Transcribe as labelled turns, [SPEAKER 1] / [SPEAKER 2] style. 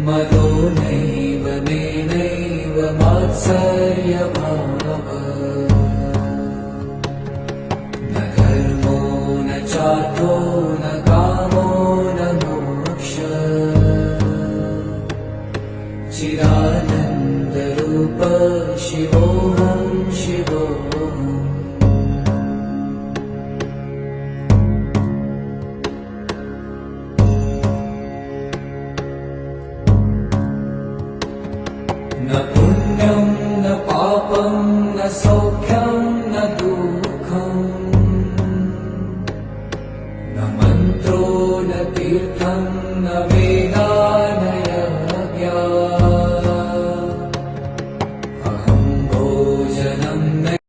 [SPEAKER 1] मदो नैव मेनैव मात्सर्यभावः न धर्मो न चार्थो न कामो न मोक्षः चिदानन्दरूप शिवोऽहं शिवोऽहम् न पुण्यं न पापं न सौख्यं